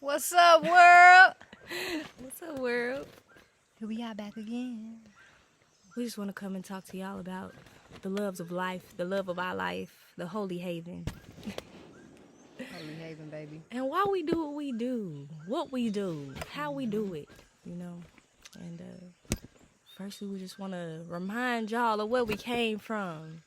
What's up, world? What's up, world? Here we are back again. We just want to come and talk to y'all about the loves of life, the love of our life, the Holi Haven. Holi Haven, baby. And why we do what we do, how we do it, you know. And first we just want to remind y'all of where we came from,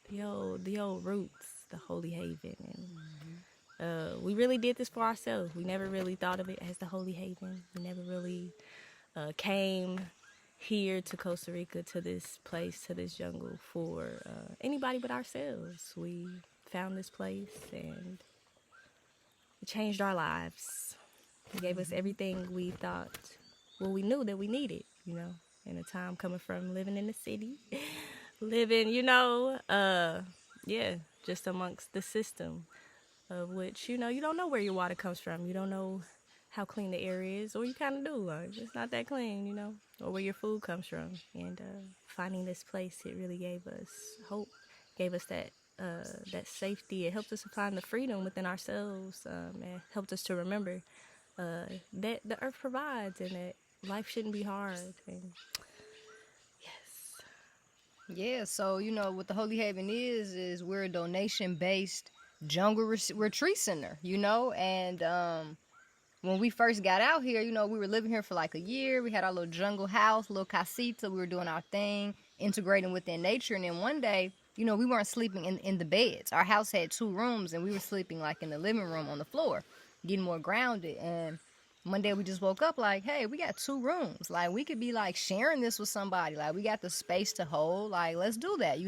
the old roots, the Holi Haven. And we really did this for ourselves. We never really thought of it as the Holi Haven. We never really came here to Costa Rica, to this place, to this jungle for anybody but ourselves. We found this place and it changed our lives. It gave us everything we thought, we knew that we needed, you know, in a time coming from living in the city, living, just amongst the system of which, you don't know where your water comes from. You don't know how clean the air is, or you kind of do, like, it's not that clean, or where your food comes from. And finding this place, it really gave us hope, gave us that safety. It helped us to find the freedom within ourselves, and helped us to remember that the earth provides and that life shouldn't be hard. And yes. Yeah, so, what the Holi Haven is we're a donation-based jungle retreat center, and when we first got out here, we were living here for like a year. We had our little jungle house, little casita. We were doing our thing, integrating within nature. And then one day, we weren't sleeping in the beds. Our house had 2 rooms, and we were sleeping like in the living room on the floor, getting more grounded. And one day we just woke up like, hey, we got 2 rooms. Like, we could be like sharing this with somebody. Like, we got the space to hold. Like, let's do that,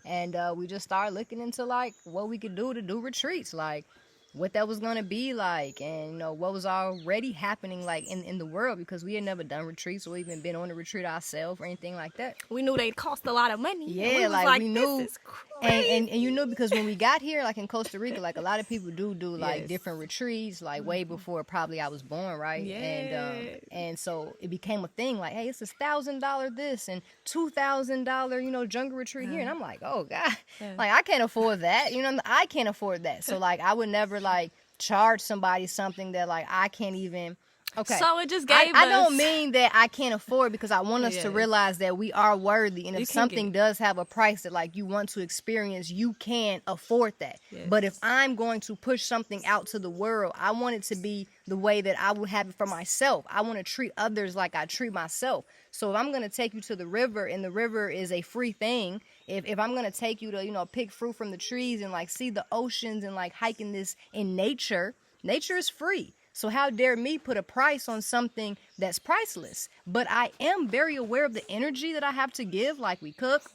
And we just started looking into like what we could do to do retreats, like what that was going to be like, and what was already happening like in the world, because we had never done retreats or even been on a retreat ourselves or anything like that. We knew they'd cost a lot of money. Yeah, we knew. This is crazy. And you knew, because when we got here, like in Costa Rica, like a lot of people do like different retreats, like way before probably I was born, right? Yeah. And so it became a thing, like, hey, it's $1,000 this and $2,000 jungle retreat here, and I'm like, oh God, like I can't afford that, I can't afford that. So like I would never like charge somebody something that like I can't even. Okay. So it just gave us. I don't mean that I can't afford, because I want us to realize that we are worthy, and if something does have a price that like you want to experience, you can afford that. Yes. But if I'm going to push something out to the world, I want it to be the way that I would have it for myself. I want to treat others like I treat myself. So if I'm going to take you to the river, and the river is a free thing, if I'm going to take you to, pick fruit from the trees and like see the oceans and like hiking this in nature is free. So how dare me put a price on something that's priceless? But I am very aware of the energy that I have to give. Like, we cook,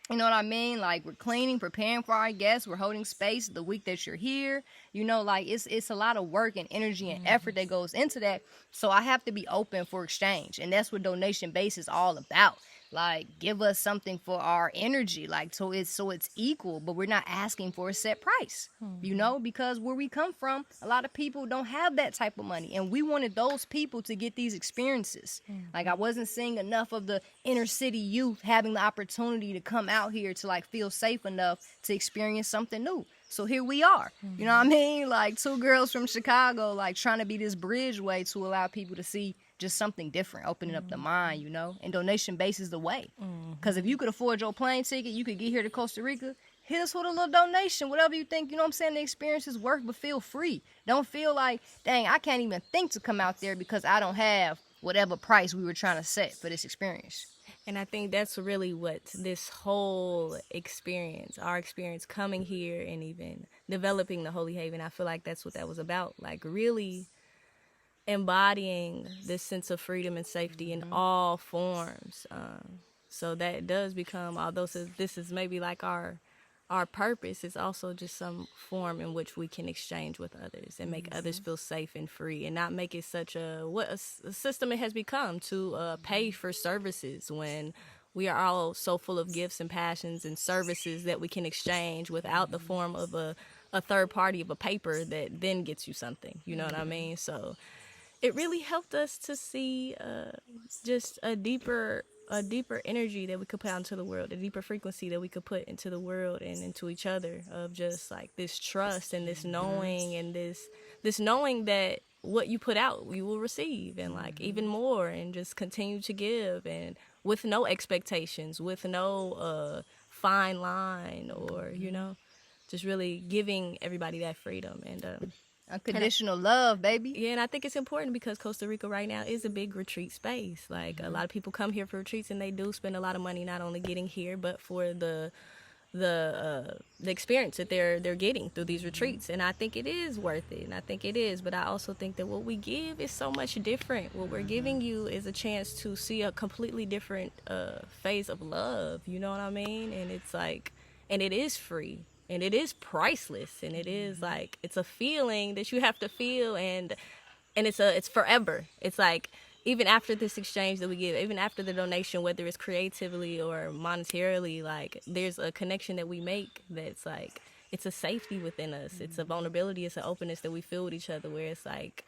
you know what I mean? Like, we're cleaning, preparing for our guests. We're holding space the week that you're here. Like, it's a lot of work and energy and effort that goes into that. So I have to be open for exchange. And that's what donation base is all about. Like, give us something for our energy, like, so it's equal, but we're not asking for a set price, because where we come from, a lot of people don't have that type of money, and we wanted those people to get these experiences. Like, I wasn't seeing enough of the inner city youth having the opportunity to come out here to like feel safe enough to experience something new. So here we are, you know what I mean? Like 2 girls from Chicago, like trying to be this bridgeway to allow people to see just something different, opening up the mind, and donation base is the way. Because if you could afford your plane ticket, you could get here to Costa Rica, hit us with a little donation, whatever you think, the experience is worth, but feel free. Don't feel like, dang, I can't even think to come out there because I don't have whatever price we were trying to set for this experience. And I think that's really what this whole experience, our experience coming here and even developing the Holi Haven, I feel like that's what that was about. Like, really embodying this sense of freedom and safety in all forms. So that does become, although this is maybe like our purpose, it's also just some form in which we can exchange with others and make others feel safe and free, and not make it such a system it has become to pay for services, when we are all so full of gifts and passions and services that we can exchange without the form of a third party of a paper that then gets you something. You know what I mean? So it really helped us to see just a deeper energy that we could put out into the world, a deeper frequency that we could put into the world and into each other, of just like this trust and this knowing, and this knowing that what you put out, you will receive, and like even more, and just continue to give, and with no expectations, with no fine line, or just really giving everybody that freedom and unconditional love, baby. yeah, and I think it's important because Costa Rica right now is a big retreat space. Like a lot of people come here for retreats, and they do spend a lot of money not only getting here, but for the experience that they're getting through these retreats. And I think it is worth it, and I think it is. But I also think that what we give is so much different. What we're giving you is a chance to see a completely different phase of love. You know what I mean? And it's like, and it is free. And it is priceless, and it is like, it's a feeling that you have to feel, and it's forever. It's like, even after this exchange that we give, even after the donation, whether it's creatively or monetarily, like there's a connection that we make that's like, it's a safety within us. It's a vulnerability, it's an openness that we feel with each other, where it's like,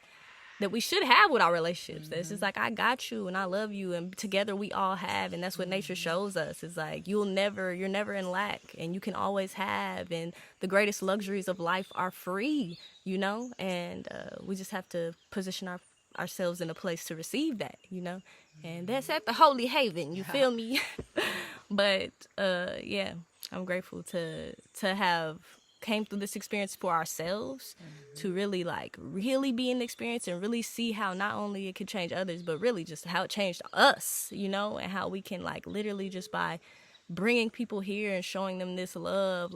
that we should have with our relationships. It's just like, I got you and I love you, and together we all have. And that's what nature shows us. It's like, you're never in lack, and you can always have. And the greatest luxuries of life are free, and we just have to position ourselves in a place to receive that, and that's at the Holi Haven, you feel me? But yeah, I'm grateful to have came through this experience for ourselves, to really be in the experience and really see how not only it could change others, but really just how it changed us, and how we can literally just by bringing people here and showing them this love,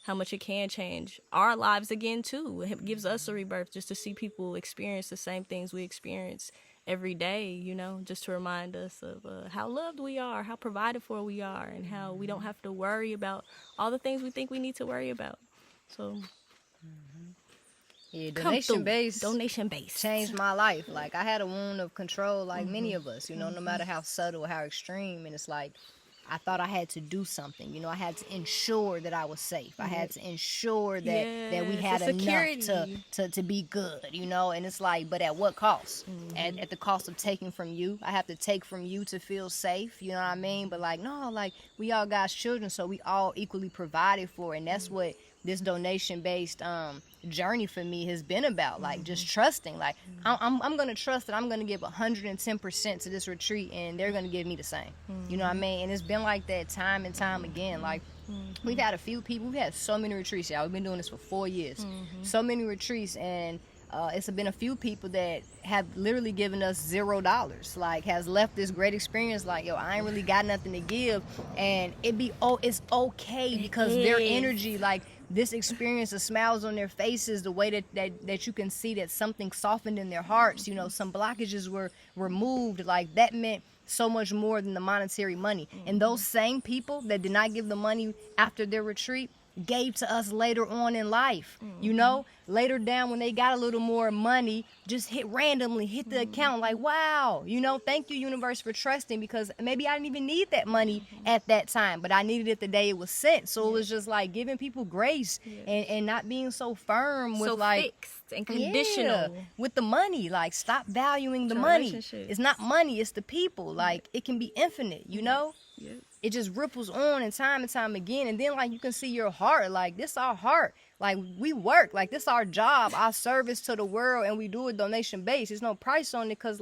how much it can change our lives again too. It gives us a rebirth just to see people experience the same things we experience every day, just to remind us of how loved we are, how provided for we are, and how we don't have to worry about all the things we think we need to worry about. So, yeah, donation based changed my life. Like, I had a wound of control, like many of us, no matter how subtle, how extreme. And it's like, I thought I had to do something. I had to ensure that I was safe. I had to ensure that we had enough to be good, And it's like, but at what cost? At the cost of taking from you. I have to take from you to feel safe. You know what I mean? But no, we all God's children, so we all equally provided for. And that's what this donation-based journey for me has been about, just trusting. I'm going to trust that I'm going to give 110% to this retreat, and they're going to give me the same. You know what I mean? And it's been like that time and time again. We've had a few people. We've had so many retreats, y'all. We've been doing this for 4 years. So many retreats, and it's been a few people that have literally given us $0, has left this great experience yo, I ain't really got nothing to give. And it's okay, because their energy, this experience, the smiles on their faces, the way that you can see that something softened in their hearts, some blockages were removed, that meant so much more than the monetary money. And those same people that did not give the money after their retreat gave to us later on in life, later down when they got a little more money, just randomly hit the account, wow, thank you, universe, for trusting, because maybe I didn't even need that money at that time, but I needed it the day it was sent. So it was just giving people grace, and not being so firm with fixed and conditional with the money. Stop valuing the money. It's not money, it's the people. It can be infinite, It just ripples on and time again. And then you can see your heart. This our heart. We work. This our job, our service to the world, and we do it donation based. There's no price on it, because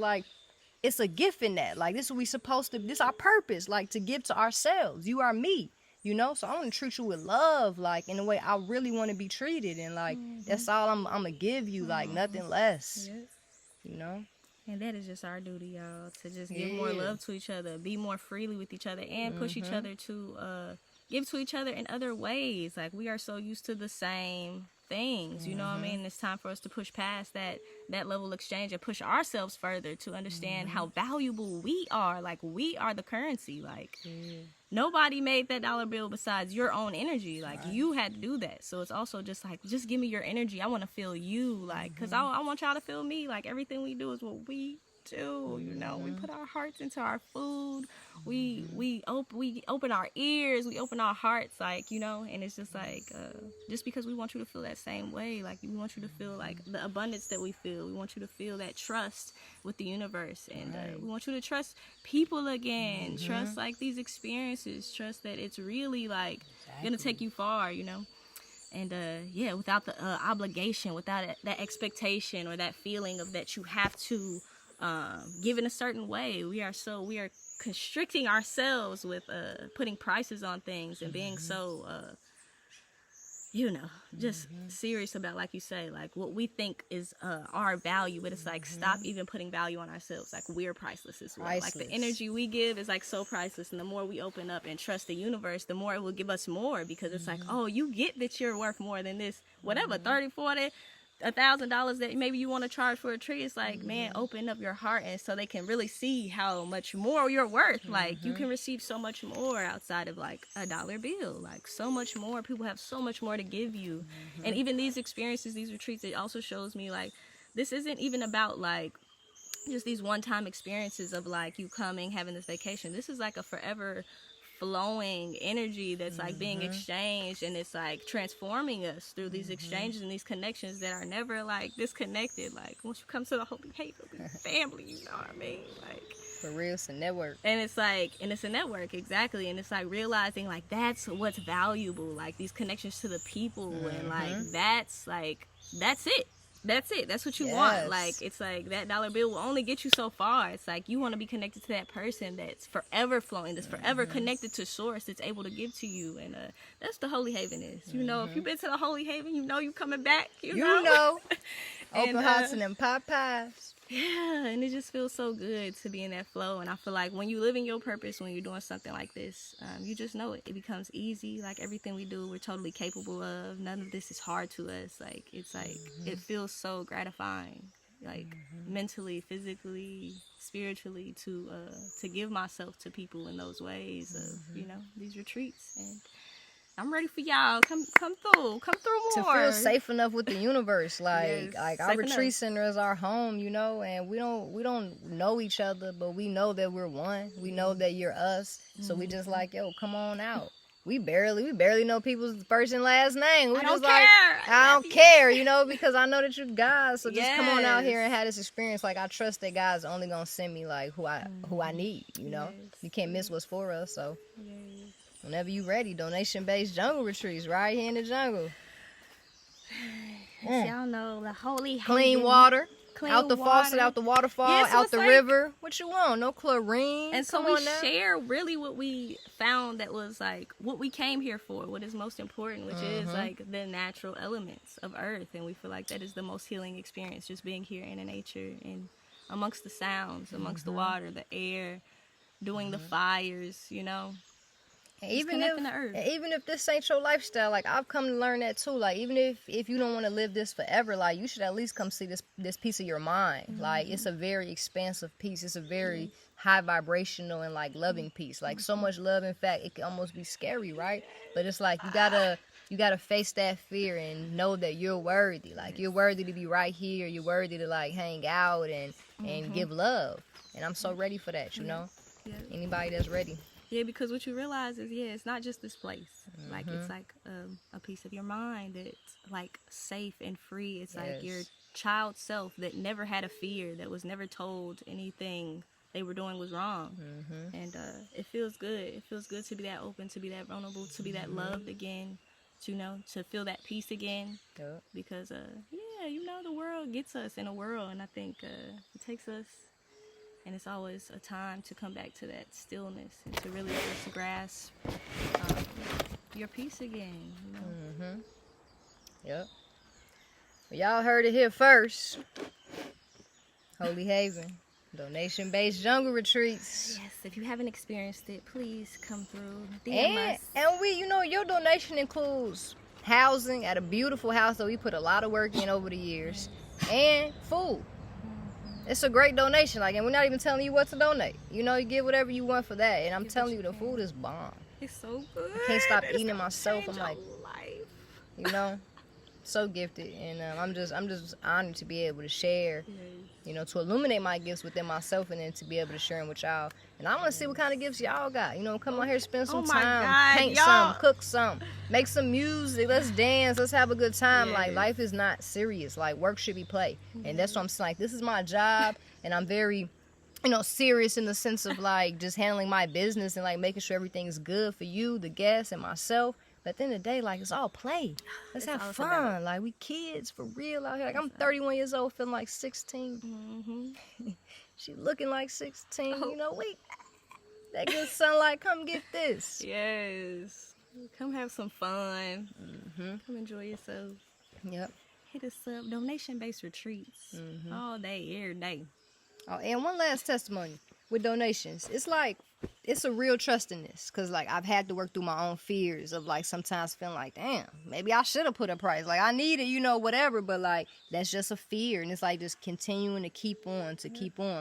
it's a gift in that. This is what we supposed to, this our purpose, to give to ourselves. You are me, So I want to treat you with love, in the way I really want to be treated. And that's all I'm gonna give you, nothing less. And that is just our duty, y'all, to just give more love to each other, be more freely with each other, and push each other to give to each other in other ways. We are so used to the same things, you know what I mean? It's time for us to push past that level of exchange and push ourselves further to understand how valuable we are. We are the currency. Nobody made that dollar bill besides your own energy. You had to do that. So it's also just just give me your energy. I want to feel you, because I want y'all to feel me. Everything we do is what we do. We put our hearts into our food. We open our ears. We open our hearts. And it's just just because we want you to feel that same way. We want you to feel the abundance that we feel. We want you to feel that trust with the universe, and we want you to trust people again. Trust these experiences. Trust that it's really gonna take you far. And yeah, without the obligation, without that expectation or that feeling of that you have to give in a certain way. We are constricting ourselves with putting prices on things and being so just serious about, like you say, like what we think is our value, but it's like stop even putting value on ourselves. Like we're priceless as well. Like the energy we give is like so priceless, and the more we open up and trust the universe, the more it will give us more, because it's like, oh, you get that you're worth more than this, whatever, 30, 40, $1,000 that maybe you want to charge for a tree. It's like, man, open up your heart, and so they can really see how much more you're worth. Like you can receive so much more outside of like a dollar bill, like so much more. People have so much more to give you. And even these experiences, these retreats, it also shows me like this isn't even about like just these one-time experiences of like you coming, having this vacation. This is like a forever flowing energy that's like being exchanged, and it's like transforming us through these exchanges and these connections that are never like disconnected. Like once you come to the Holy Haven, family, you know what I mean? Like for real, it's a network. And it's like, and it's a network, exactly. And it's like realizing like that's what's valuable, like these connections to the people, and like that's it. That's it. That's what you want. Like, it's like that dollar bill will only get you so far. It's like you want to be connected to that person that's forever flowing, that's forever connected to source, that's able to give to you. And that's the Holy Haven is. You know, if you've been to the Holy Haven, you know you coming back. You know. Open hearts and them pot pies. Yeah, and it just feels so good to be in that flow. And I feel like when you live in your purpose, when you're doing something like this, you just know it. It becomes easy. Like everything we do, we're totally capable of. None of this is hard to us. Like it's like it feels so gratifying, like mentally, physically, spiritually, to give myself to people in those ways of these retreats. And I'm ready for y'all. Come through more. To feel safe enough with the universe, like our retreat enough. center is our home, and we don't know each other, but we know that we're one. We know that you're us, so we just like, yo, come on out. We barely know people's first and last name. We just like, I don't care, because I know that you guys. So just come on out here and have this experience. Like I trust that God's only gonna send me like who I need. You can't miss what's for us. So. Whenever you ready, donation-based jungle retreats right here in the jungle. Y'all know the Holy Haven. Clean water. Out the faucet, out the waterfall, out the river. What you want? No chlorine. And so we share really what we found that was like what we came here for, what is most important, which is like the natural elements of earth. And we feel like that is the most healing experience, just being here in the nature and amongst the sounds, amongst the water, the air, doing the fires, Even if this ain't your lifestyle, like I've come to learn that too. Like even if you don't want to live this forever, like you should at least come see this piece of your mind. Like it's a very expansive piece. It's a very high vibrational and like loving piece. Like so much love. In fact, it can almost be scary, right? But it's like you gotta face that fear and know that you're worthy. Like you're worthy to be right here. You're worthy to like hang out and give love. And I'm so ready for that. Anybody that's ready. Yeah, because what you realize is, it's not just this place. Like, it's like a piece of your mind that's, like, safe and free. It's like your child self that never had a fear, that was never told anything they were doing was wrong. And it feels good. It feels good to be that open, to be that vulnerable, to be that loved again, to feel that peace again. Because, the world gets us in a world, and I think it takes us. And it's always a time to come back to that stillness and to really just grasp your peace again. Yep. Well, y'all heard it here first. Holy Haven, donation-based jungle retreats. Yes, if you haven't experienced it, please come through. DM us. And we, your donation includes housing at a beautiful house that we put a lot of work in over the years, and food. It's a great donation, and we're not even telling you what to donate. You give whatever you want for that, and I'm telling you, the food is bomb. It's so good. I can't stop eating it myself. I'm like, so gifted, and I'm just honored to be able to share, to illuminate my gifts within myself, and then to be able to share them with y'all. And I want to see what kind of gifts y'all got. Come out here, spend some time, paint some, cook some, make some music. Let's dance. Let's have a good time. Like life is not serious. Like work should be play, and that's what I'm saying. Like this is my job, and I'm very, serious in the sense of like just handling my business and like making sure everything's good for you, the guests, and myself. But at the end of the day, like, it's all play. Let's have fun. Like, we kids for real out here. Like, I'm 31 years old, feeling like 16. She looking like 16. You know, that good sunlight, come get this. Yes. Come have some fun. Come enjoy yourself. Yep. Hit us up. Donation-based retreats. All day, every day. Oh, and one last testimony with donations. It's like, it's a real trust in this. Because, like, I've had to work through my own fears of, like, sometimes feeling like, damn, maybe I should have put a price. Like, I need it, you know, whatever. But, like, that's just a fear. And it's, like, just continuing to keep on,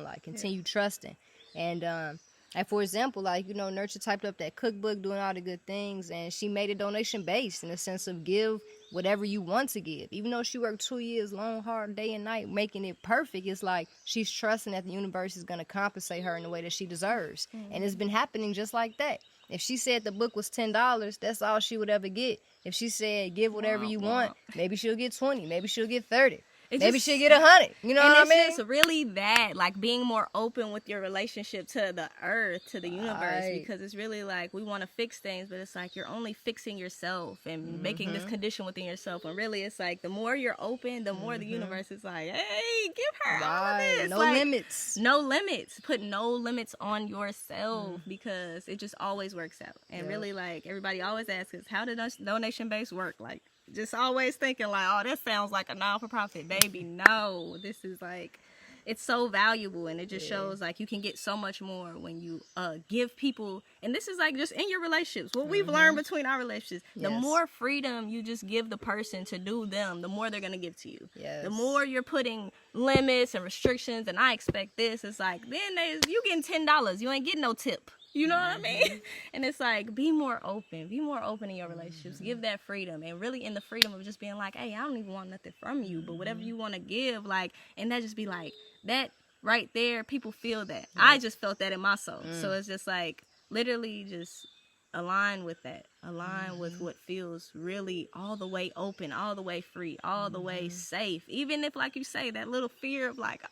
like, continue trusting. And, like, for example, like, you know, Nurture typed up that cookbook, doing all the good things, and she made it donation-based in the sense of give whatever you want to give. Even though she worked 2 years long, hard, day and night, making it perfect, it's like she's trusting that the universe is going to compensate her in the way that she deserves. And it's been happening just like that. If she said the book was $10, that's all she would ever get. If she said give whatever you want, maybe she'll get 20, maybe she'll get 30. Maybe she'll get 100. You know what I mean? It's just really that, like, being more open with your relationship to the earth, to the universe, because it's really like we want to fix things, but it's like you're only fixing yourself and making this condition within yourself. And really, it's like the more you're open, the more the universe is like, hey, give her all of this. No like, limits. No limits. Put no limits on yourself because it just always works out. And really, like, everybody always asks us, how does donation-based work? Like, just always thinking like, oh, that sounds like a non-for-profit. Baby, no. This is like, it's so valuable, and it just shows like you can get so much more when you give people, and this is like just in your relationships. What we've learned between our relationships, the more freedom you just give the person to do them, the more they're going to give to you. The more you're putting limits and restrictions, and I expect this, it's like, then you getting $10. You ain't getting no tip. You know what I mean? And it's like, be more open in your relationships. Give that freedom, and really in the freedom of just being like, hey, I don't even want nothing from you, but whatever you want to give, like, and that just be like, that right there, people feel that. I just felt that in my soul. So it's just like, literally just align with that. Align with what feels really all the way open, all the way free, all the way safe. Even if, like you say, that little fear of like,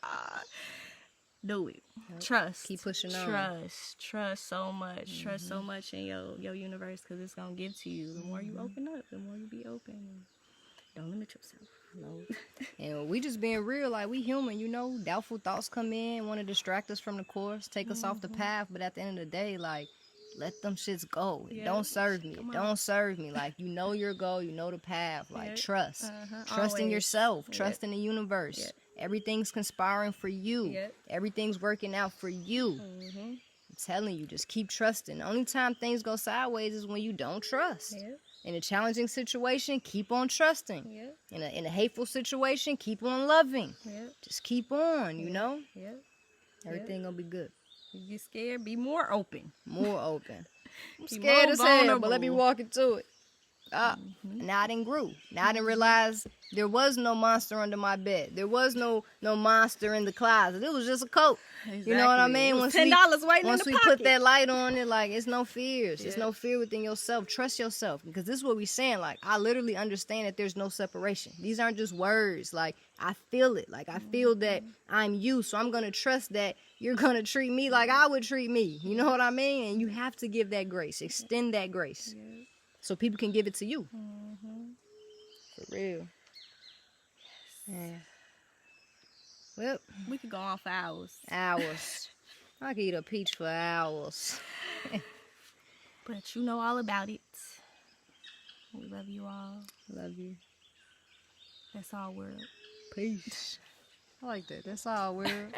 do it. Trust. Keep pushing on. Trust so much. Trust so much in your universe, because it's going to give to you. The more you open up, the more you be open. And don't limit yourself. No. And we just being real, like, we human, you know. Doubtful thoughts come in, want to distract us from the course, take us off the path. But at the end of the day, like, let them shits go. Don't serve me. Don't serve me. Like, you know your goal, you know the path. Like, trust. Trust in yourself. Trust in the universe. Everything's conspiring for you. Everything's working out for you. I'm telling you, just keep trusting. The only time things go sideways is when you don't trust. In a challenging situation, keep on trusting. In a hateful situation, keep on loving. Just keep on, you know? Everything gonna be good. If you scared, be more open. More open. I'm scared as hell, but let me walk into it. Now I done grew. Now I didn't realize there was no monster under my bed. There was no monster in the closet. It was just a coat. You know what I mean? Once we put that light on it, like, it's no fears. It's no fear within yourself. Trust yourself, because this is what we're saying. Like, I literally understand that there's no separation. These aren't just words. Like, I feel it. Like, I feel that I'm you, so I'm gonna trust that you're gonna treat me like I would treat me. You know what I mean? And you have to give that grace. Extend that grace. So people can give it to you. For real. Yeah. Well, we could go on for hours. I could eat a peach for hours. But you know all about it. We love you all. Love you. That's all, world. Peace. I like that. That's all, world.